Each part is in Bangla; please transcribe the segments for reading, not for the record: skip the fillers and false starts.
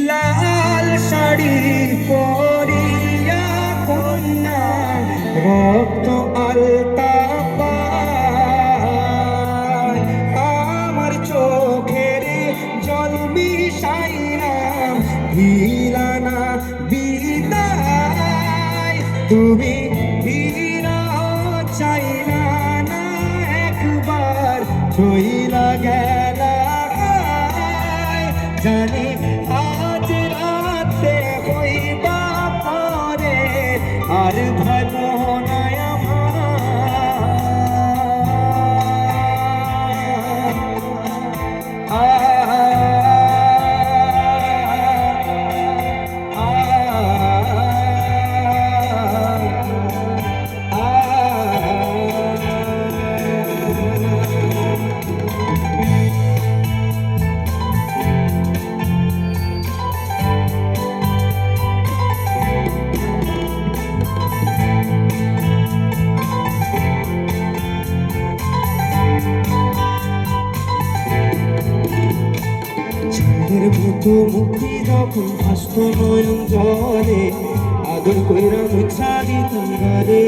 লাল শাড়ি পরিয়া কন্যা রক্ত আলতা পায় আমার চোখের জল মিশাইলাম ভিলানা বিদায় তুমি চাইলা না একবার ছইলা গেলা জানি আজ রাতে হইবা পরে আর ভালো নয় মতো মুক্তি যখন আসত নয়ন জলে আদর কইরা মুছা দিতাম ঘরে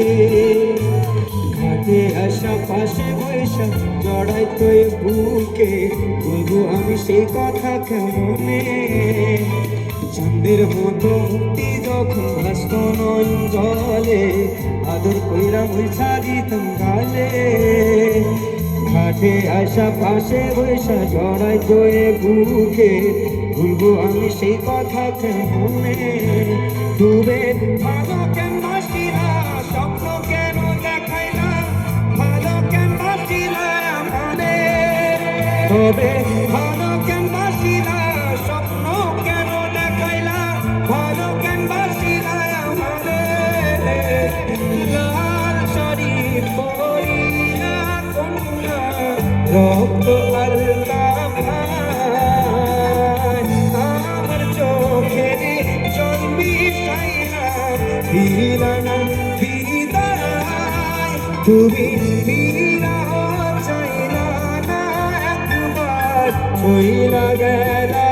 ঘাটে আসা পাশে বৈশা জড়াই তো বুকে বলবো আমি সেই কথা কেমনে চাঁদের মতো মুক্তি যখন আসত নয়ন জলে আদর কইরা মুছা দিতাম গালে ঘাটে আসা পাশে বৈশা জড়াই তোয়ে বুকে ভুলবো আমি সেই কথা কেমনে ডুবে ভালো কেন বাসিলা স্বপ্ন কেন দেখাইলা ভালো কেন বাসিলা মনে তবে ভালো কেন বাসিলা স্বপ্ন কেন দেখাইলা ভালো কেন বাসিলা মনে লাল শাড়ি পরিয়া কন্যা রক্ত আলতা আমার চোখের জল মিশাইলাম ভিলানা বিদায় তুমি ফিরা চাইলা না একবার ছইলা গেলা